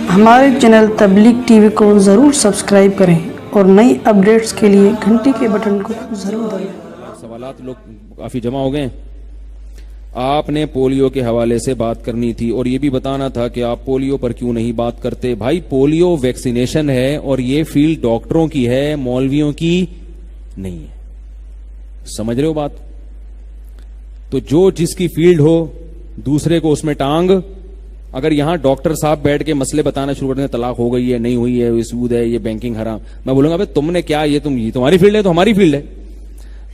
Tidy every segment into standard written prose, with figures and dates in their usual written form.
ہمارے چینل تبلیغ T V کو ضرور سبسکرائب کریں اور نئی اپڈیٹس کے لیے گھنٹی کے بٹن کو ضرور دبائیں۔ سوالات لوگ کافی جمع ہو گئے ہیں۔ آپ نے پولیو کے حوالے سے بات کرنی تھی اور یہ بھی بتانا تھا کہ آپ پولیو پر کیوں نہیں بات کرتے۔ بھائی پولیو ویکسینیشن ہے اور یہ فیلڈ ڈاکٹروں کی ہے، مولویوں کی نہیں ہے۔ سمجھ رہے ہو بات؟ تو جو جس کی فیلڈ ہو دوسرے کو اس میں ٹانگ، اگر یہاں ڈاکٹر صاحب بیٹھ کے مسئلے بتانا شروع کر دیں، طلاق ہو گئی ہے نہیں ہوئی ہے، یہ سود ہے، یہ بینکنگ حرام، میں بولوں گا بھائی تم نے کیا، یہ تمہاری فیلڈ ہے تو ہماری فیلڈ ہے۔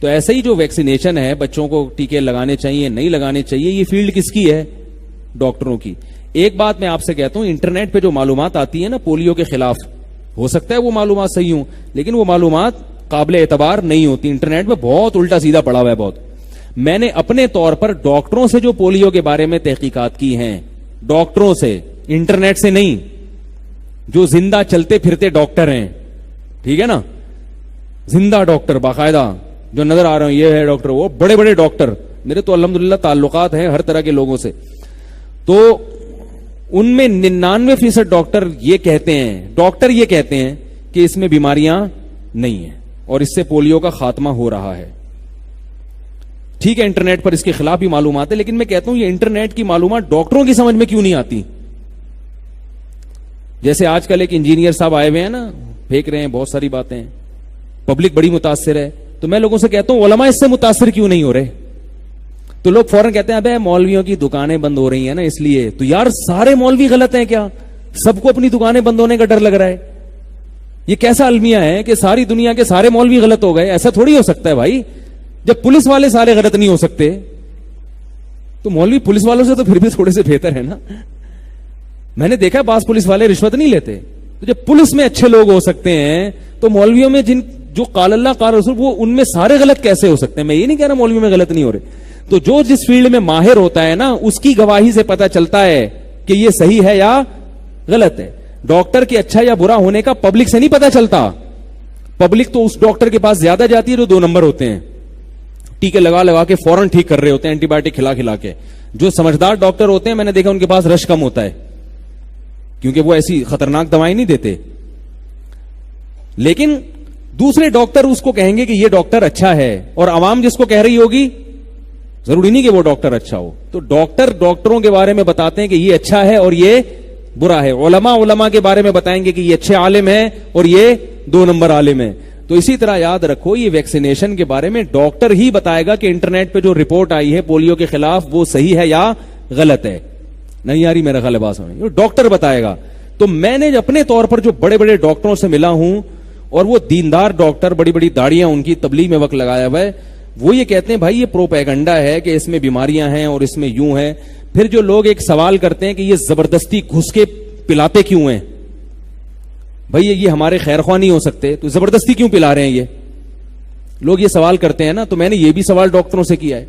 تو ایسے ہی جو ویکسینیشن ہے، بچوں کو ٹیکے لگانے چاہیے نہیں لگانے چاہیے، یہ فیلڈ کس کی ہے؟ ڈاکٹروں کی۔ ایک بات میں آپ سے کہتا ہوں، انٹرنیٹ پہ جو معلومات آتی ہے نا پولیو کے خلاف، ہو سکتا ہے وہ معلومات صحیح ہوں لیکن وہ معلومات قابل اعتبار نہیں ہوتی۔ انٹرنیٹ پہ بہت الٹا سیدھا پڑا ہوا ہے بہت۔ میں نے اپنے طور پر ڈاکٹروں سے جو پولیو کے بارے میں تحقیقات کی ہیں، ڈاکٹروں سے، انٹرنیٹ سے نہیں، جو زندہ چلتے پھرتے ڈاکٹر ہیں، ٹھیک ہے نا، زندہ ڈاکٹر باقاعدہ جو نظر آ رہے ہیں، یہ ہے ڈاکٹر، وہ بڑے بڑے ڈاکٹر، میرے تو الحمدللہ تعلقات ہیں ہر طرح کے لوگوں سے، تو ان میں 99% ڈاکٹر یہ کہتے ہیں کہ اس میں بیماریاں نہیں ہیں اور اس سے پولیو کا خاتمہ ہو رہا ہے۔ ٹھیک ہے انٹرنیٹ پر اس کے خلاف بھی معلومات ہے، لیکن میں کہتا ہوں یہ انٹرنیٹ کی معلومات ڈاکٹروں کی سمجھ میں کیوں نہیں آتی؟ جیسے آج کل ایک انجینئر صاحب آئے ہوئے ہیں نا، پھینک رہے ہیں بہت ساری باتیں، پبلک بڑی متاثر ہے، تو میں لوگوں سے کہتا ہوں علماء اس سے متاثر کیوں نہیں ہو رہے؟ تو لوگ فوراً کہتے ہیں ابے مولویوں کی دکانیں بند ہو رہی ہیں نا اس لیے۔ تو یار سارے مولوی غلط ہیں کیا؟ سب کو اپنی دکانیں بند ہونے کا ڈر لگ رہا ہے؟ یہ کیسا المیہ ہے کہ ساری دنیا کے سارے مولوی غلط ہو گئے؟ ایسا تھوڑی ہو سکتا ہے بھائی۔ جب پولیس والے سارے غلط نہیں ہو سکتے تو مولوی پولیس والوں سے تو پھر بھی تھوڑے سے بہتر ہے نا۔ میں نے دیکھا بعض پولیس والے رشوت نہیں لیتے، تو جب پولیس میں اچھے لوگ ہو سکتے ہیں تو مولویوں میں جو قال اللہ قال رسول، وہ ان میں سارے غلط کیسے ہو سکتے ہیں؟ میں یہ نہیں کہہ رہا مولوی میں غلط نہیں ہو رہے، تو جو جس فیلڈ میں ماہر ہوتا ہے نا اس کی گواہی سے پتہ چلتا ہے کہ یہ صحیح ہے یا غلط ہے۔ ڈاکٹر کے اچھا یا برا ہونے کا پبلک سے نہیں پتہ چلتا، پبلک تو اس ڈاکٹر کے پاس زیادہ جاتی ہے جو 2 نمبر ہوتے ہیں، ٹیکے لگا کے فوراً ٹھیک کر رہے ہوتے ہیں، اینٹی بایوٹک کھلا کے۔ جو سمجھدار ڈاکٹر ہوتے ہیں میں نے دیکھا ان کے پاس رش کم ہوتا ہے، کیونکہ وہ ایسی خطرناک دوائیں نہیں دیتے۔ لیکن دوسرے ڈاکٹر اس کو کہیں گے کہ یہ ڈاکٹر اچھا ہے، اور عوام جس کو کہہ رہی ہوگی ضروری نہیں کہ وہ ڈاکٹر اچھا ہو۔ تو ڈاکٹروں کے بارے میں بتاتے ہیں کہ یہ اچھا ہے اور یہ برا ہے، علماء کے بارے میں بتائیں گے کہ یہ اچھے عالم ہیں اور یہ 2 نمبر عالم ہیں۔ تو اسی طرح یاد رکھو یہ ویکسینیشن کے بارے میں ڈاکٹر ہی بتائے گا کہ انٹرنیٹ پہ جو رپورٹ آئی ہے پولیو کے خلاف وہ صحیح ہے یا غلط ہے۔ نہیں یاری میرا خیال ہے بات سمجھ، ڈاکٹر بتائے گا۔ تو میں نے اپنے طور پر جو بڑے بڑے ڈاکٹروں سے ملا ہوں، اور وہ دیندار ڈاکٹر، بڑی بڑی داڑیاں ان کی، تبلیغ میں وقت لگایا ہوا ہے، وہ یہ کہتے ہیں بھائی یہ پروپیگنڈا ہے کہ اس میں بیماریاں ہیں اور اس میں یوں ہے۔ پھر جو لوگ ایک سوال کرتے ہیں کہ یہ زبردستی گھس کے پلاتے کیوں ہیں؟ بھائی یہ ہمارے خیر خواہ نہیں ہو سکتے تو زبردستی کیوں پلا رہے ہیں؟ یہ لوگ یہ سوال کرتے ہیں نا، تو میں نے یہ بھی سوال ڈاکٹروں سے کیا ہے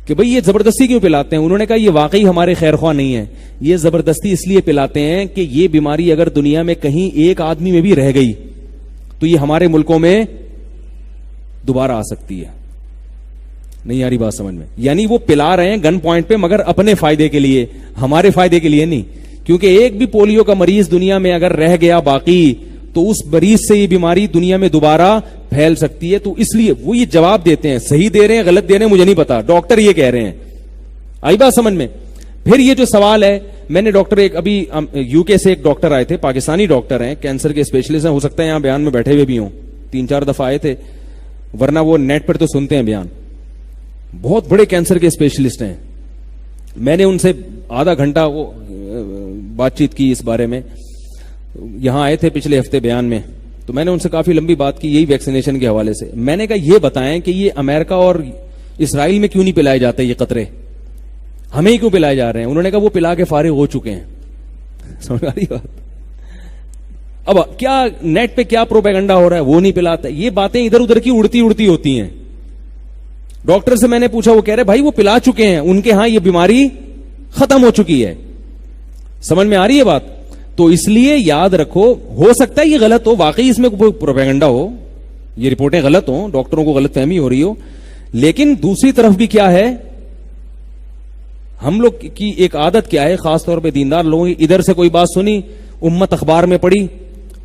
کہ بھئی یہ زبردستی کیوں پلاتے ہیں؟ انہوں نے کہا یہ واقعی ہمارے خیر خواہ نہیں ہے، یہ زبردستی اس لیے پلاتے ہیں کہ یہ بیماری اگر دنیا میں کہیں ایک آدمی میں بھی رہ گئی تو یہ ہمارے ملکوں میں دوبارہ آ سکتی ہے۔ نہیں یاری بات سمجھ میں؟ یعنی وہ پلا رہے ہیں گن پوائنٹ پہ، مگر اپنے فائدے کے لیے، ہمارے فائدے کے لیے نہیں، کیونکہ ایک بھی پولیو کا مریض دنیا میں اگر رہ گیا باقی تو اس مریض سے یہ بیماری دنیا میں دوبارہ پھیل سکتی ہے۔ تو اس لیے وہ یہ جواب دیتے ہیں، صحیح دے رہے ہیں غلط دے رہے ہیں مجھے نہیں پتا، ڈاکٹر یہ کہہ رہے ہیں۔ آئی بات سمجھ میں؟ پھر یہ جو سوال ہے، میں نے ڈاکٹر ایک ابھی یو کے سے ایک ڈاکٹر آئے تھے، پاکستانی ڈاکٹر ہیں، کینسر کے اسپیشلسٹ ہیں، ہو سکتا ہے یہاں بیان میں بیٹھے ہوئے بھی ہوں، 3-4 دفعہ آئے تھے، ورنہ وہ نیٹ پر تو سنتے ہیں بیان، بہت بڑے کینسر کے اسپیشلسٹ ہیں۔ میں نے ان سے آدھا گھنٹہ وہ بات چیت کی اس بارے میں، یہاں آئے تھے پچھلے ہفتے بیان میں، تو میں نے ان سے کافی لمبی بات کی یہی ویکسینیشن کے حوالے سے۔ میں نے کہا یہ بتائیں کہ یہ امریکہ اور اسرائیل میں کیوں نہیں پلائے جاتے یہ قطرے، ہمیں ہی کیوں پلائے جا رہے ہیں؟ انہوں نے کہا وہ پلا کے فارغ ہو چکے ہیں۔ سمجھ آ رہی بات؟ اب کیا نیٹ پہ کیا پروپیگنڈا ہو رہا ہے، وہ نہیں پلاتا، یہ باتیں ادھر ادھر کی اڑتی ہوتی ہیں۔ ڈاکٹر سے میں نے پوچھا، وہ کہہ رہے بھائی وہ پلا چکے ہیں، ان کے ہاں یہ بیماری ختم ہو چکی ہے۔ سمجھ میں آ رہی ہے بات؟ تو اس لیے یاد رکھو، ہو سکتا ہے یہ غلط ہو، واقعی اس میں کوئی پروپیگنڈا ہو، یہ رپورٹیں غلط ہوں، ڈاکٹروں کو غلط فہمی ہو رہی ہو، لیکن دوسری طرف بھی کیا ہے، ہم لوگ کی ایک عادت کیا ہے, خاص طور پہ دیندار لوگوں کی, ادھر سے کوئی بات سنی, امت اخبار میں پڑھی,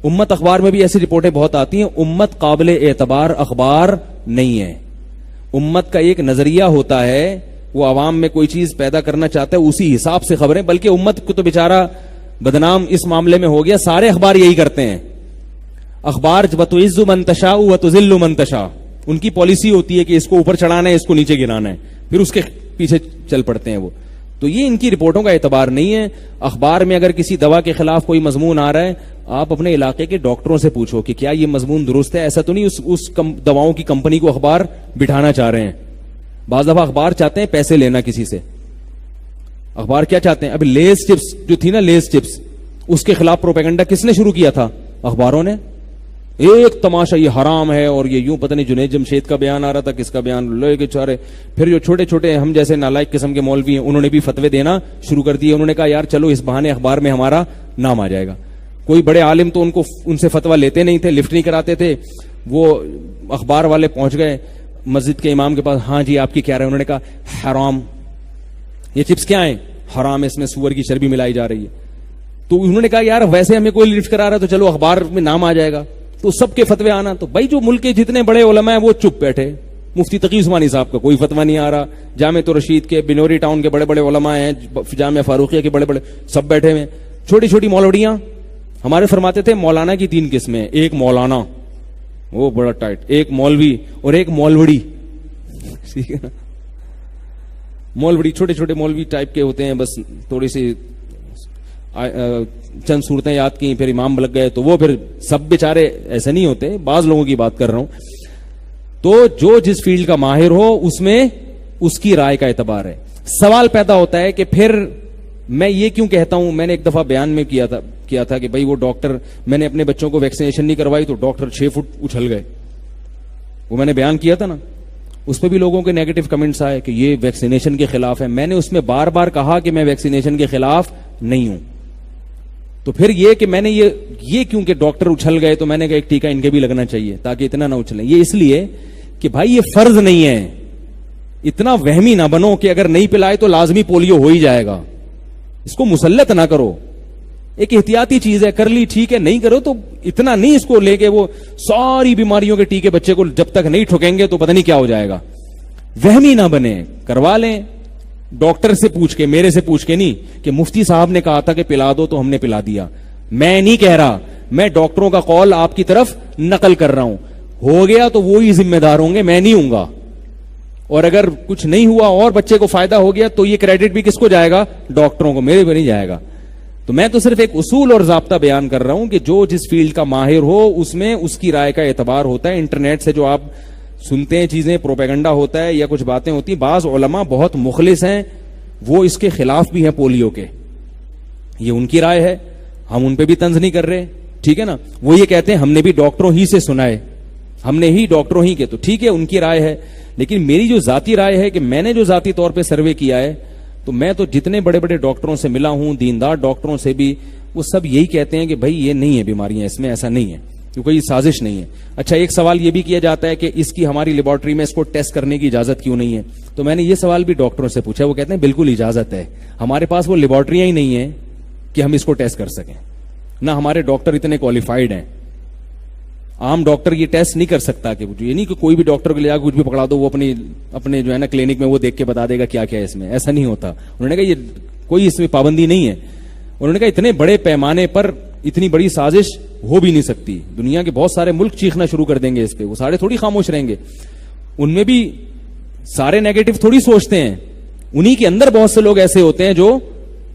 امت اخبار میں بھی ایسی رپورٹیں بہت آتی ہیں, امت قابل اعتبار اخبار نہیں ہے. امت کا ایک نظریہ ہوتا ہے, وہ عوام میں کوئی چیز پیدا کرنا چاہتا ہے, اسی حساب سے خبریں, بلکہ امت کو تو بیچارہ بدنام اس معاملے میں ہو گیا, سارے اخبار یہی کرتے ہیں. اخبار وَتُعِزُّ مَن تَشَاءُ وَتُذِلُّ مَن تَشَاءُ, ان کی پالیسی ہوتی ہے کہ اس کو اوپر چڑھانا ہے, اس کو نیچے گرانا ہے, پھر اس کے پیچھے چل پڑتے ہیں وہ. تو یہ ان کی رپورٹوں کا اعتبار نہیں ہے. اخبار میں اگر کسی دوا کے خلاف کوئی مضمون آ رہا ہے, آپ اپنے علاقے کے ڈاکٹروں سے پوچھو کہ کیا یہ مضمون درست ہے. ایسا تو نہیں اس دواؤں کی کمپنی کو اخبار بٹھانا چاہ رہے ہیں. بعض دفعہ اخبار چاہتے ہیں پیسے لینا کسی سے. اخبار کیا چاہتے ہیں؟ ابھی لیز چپس جو تھی نا, لیز چپس, اس کے خلاف پروپیگنڈا کس نے شروع کیا تھا؟ اخباروں نے. ایک تماشا, یہ حرام ہے, اور یہ یوں پتہ نہیں جنید جمشید کا بیان آ رہا تھا, کس کا بیان, لوہے کے چارے. پھر جو چھوٹے چھوٹے ہم جیسے نالائق قسم کے مولوی ہیں, انہوں نے بھی فتوے دینا شروع کر دیے. انہوں نے کہا یار چلو اس بہانے اخبار میں ہمارا نام آ جائے گا. کوئی بڑے عالم تو ان سے فتویٰ لیتے نہیں تھے, لفٹ نہیں کراتے تھے. وہ اخبار والے پہنچ گئے مسجد کے امام کے پاس, ہاں جی آپ کی کیا رہے؟ انہوں نے کہا حرام, یہ چپس کیا ہیں؟ حرام ہے, اس میں سور کی چربی ملائی جا رہی ہے. تو انہوں نے کہا یار ویسے ہمیں کوئی لفٹ کرا رہا ہے تو چلو اخبار میں نام آ جائے گا. تو سب کے فتوے آنا, تو بھائی جو ملک کے جتنے بڑے علماء ہیں وہ چپ بیٹھے. مفتی تقی عثمانی صاحب کا کوئی فتویٰ نہیں آ رہا, جامع رشید کے, بنوری ٹاؤن کے بڑے بڑے علماء ہیں, جامعہ فاروقیہ کے بڑے بڑے, سب بیٹھے ہوئے. چھوٹی چھوٹی مولویاں, ہمارے فرماتے تھے مولانا کی 3 قسمیں, ایک مولانا وہ بڑا ٹائٹ, ایک مولوی, اور ایک مولوڑی. ٹھیک ہے نا, مولوڑی چھوٹے چھوٹے مولوی ٹائپ کے ہوتے ہیں, بس تھوڑی سی چند صورتیں یاد کی پھر امام لگ گئے. تو وہ پھر سب بیچارے ایسے نہیں ہوتے, بعض لوگوں کی بات کر رہا ہوں. تو جو جس فیلڈ کا ماہر ہو اس میں اس کی رائے کا اعتبار ہے. سوال پیدا ہوتا ہے کہ پھر میں یہ کیوں کہتا ہوں, میں نے ایک دفعہ بیان میں کیا تھا کہ بھائی وہ ڈاکٹر, میں نے اپنے بچوں کو ویکسینیشن نہیں کروائی تو ڈاکٹر 6 فٹ اچھل گئے. وہ میں نے بیان کیا تھا نا, اس پہ بھی لوگوں کے نیگیٹو کمنٹس آئے کہ یہ ویکسینیشن کے خلاف ہے. میں نے اس میں بار بار کہا کہ میں ویکسینیشن کے خلاف نہیں ہوں. تو پھر یہ کہ میں نے یہ کیونکہ ڈاکٹر اچھل گئے تو میں نے کہا ایک ٹیکہ ان کے بھی لگنا چاہیے تاکہ اتنا نہ اچھلیں. یہ اس لیے کہ بھائی یہ فرض نہیں ہے, اتنا وہمی نہ بنو کہ اگر نہیں پلائے تو لازمی پولیو ہو ہی جائے گا. اس کو مسلط نہ کرو, ایک احتیاطی چیز ہے, کر لی ٹھیک ہے, نہیں کرو تو اتنا نہیں اس کو لے کے وہ ساری بیماریوں کے ٹیکے بچے کو جب تک نہیں ٹھوکیں گے تو پتہ نہیں کیا ہو جائے گا. وہمی نہ بنے, کروا لیں ڈاکٹر سے پوچھ کے, میرے سے پوچھ کے نہیں کہ مفتی صاحب نے کہا تھا کہ پلا دو تو ہم نے پلا دیا. میں نہیں کہہ رہا, میں ڈاکٹروں کا قول آپ کی طرف نقل کر رہا ہوں. ہو گیا تو وہی ذمہ دار ہوں گے, میں نہیں ہوں گا. اور اگر کچھ نہیں ہوا اور بچے کو فائدہ ہو گیا تو یہ کریڈٹ بھی کس کو جائے گا؟ ڈاکٹروں کو, میرے پہ نہیں جائے گا. تو میں تو صرف ایک اصول اور ضابطہ بیان کر رہا ہوں کہ جو جس فیلڈ کا ماہر ہو اس میں اس کی رائے کا اعتبار ہوتا ہے. انٹرنیٹ سے جو آپ سنتے ہیں چیزیں, پروپیگنڈا ہوتا ہے یا کچھ باتیں ہوتی ہیں, بعض علماء بہت مخلص ہیں, وہ اس کے خلاف بھی ہیں پولیو کے, یہ ان کی رائے ہے, ہم ان پہ بھی طنز نہیں کر رہے. ٹھیک ہے نا, وہ یہ کہتے ہیں ہم نے بھی ڈاکٹروں ہی سے سنا ہے, ہم نے ہی ڈاکٹروں ہی کے, تو ٹھیک ہے ان کی رائے ہے. لیکن میری جو ذاتی رائے ہے کہ میں نے جو ذاتی طور پہ سروے کیا ہے, تو میں تو جتنے بڑے بڑے ڈاکٹروں سے ملا ہوں, دیندار ڈاکٹروں سے بھی, وہ سب یہی کہتے ہیں کہ بھائی یہ نہیں ہے بیماریاں, اس میں ایسا نہیں ہے, کیونکہ یہ سازش نہیں ہے. اچھا, ایک سوال یہ بھی کیا جاتا ہے کہ اس کی ہماری لیبارٹری میں اس کو ٹیسٹ کرنے کی اجازت کیوں نہیں ہے. تو میں نے یہ سوال بھی ڈاکٹروں سے پوچھا, وہ کہتے ہیں بالکل اجازت ہے, ہمارے پاس وہ لیبارٹریاں ہی نہیں ہیں کہ ہم اس کو ٹیسٹ کر سکیں, نہ ہمارے ڈاکٹر اتنے کوالیفائڈ ہیں. عام ڈاکٹر یہ ٹیسٹ نہیں کر سکتا, کہ یہ نہیں کہ کوئی بھی ڈاکٹر کو لے جا کچھ بھی پکڑا دو, وہ اپنے جو ہے نا کلینک میں وہ دیکھ کے بتا دے گا کیا کیا ہے اس میں, ایسا نہیں ہوتا. انہوں نے کہا یہ کوئی اس میں پابندی نہیں ہے. انہوں نے کہا اتنے بڑے پیمانے پر اتنی بڑی سازش ہو بھی نہیں سکتی. دنیا کے بہت سارے ملک چیخنا شروع کر دیں گے اس پہ, وہ سارے تھوڑی خاموش رہیں گے. ان میں بھی سارے نیگیٹو تھوڑی سوچتے ہیں, انہی کے اندر بہت سے لوگ ایسے ہوتے ہیں جو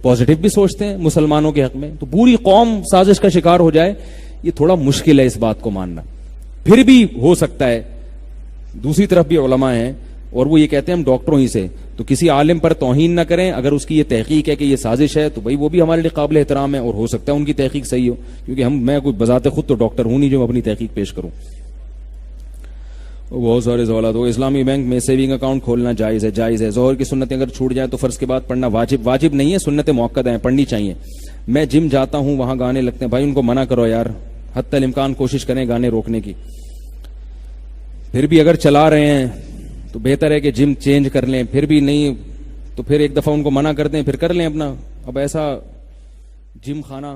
پازیٹو بھی سوچتے ہیں مسلمانوں کے حق میں. تو پوری قوم سازش کا شکار ہو جائے, یہ تھوڑا مشکل ہے اس بات کو ماننا. پھر بھی ہو سکتا ہے. دوسری طرف بھی علماء ہیں اور وہ یہ کہتے ہیں ہم ڈاکٹروں ہی سے, تو کسی عالم پر توہین نہ کریں. اگر اس کی یہ تحقیق ہے کہ یہ سازش ہے تو بھائی وہ بھی ہمارے لیے قابل احترام ہے, اور ہو سکتا ہے ان کی تحقیق صحیح ہو, کیونکہ میں کوئی بذات خود تو ڈاکٹر ہوں نہیں جو میں اپنی تحقیق پیش کروں. بہت سارے سوالات ہو. اسلامی بینک میں سیونگ اکاؤنٹ کھولنا جائز ہے؟ جائز ہے. ظہر کی سنتیں اگر چھوٹ جائیں تو فرض کے بعد پڑھنا واجب نہیں ہے, سنتیں موقع ہیں, پڑھنی چاہیے. میں جم جاتا ہوں, وہاں گانے لگتے ہیں. بھائی ان کو منع کرو یار, حتی الامکان کوشش کریں گانے روکنے کی. پھر بھی اگر چلا رہے ہیں تو بہتر ہے کہ جم چینج کر لیں. پھر بھی نہیں تو پھر ایک دفعہ ان کو منع کرتے ہیں, پھر کر لیں اپنا. اب ایسا جم خانہ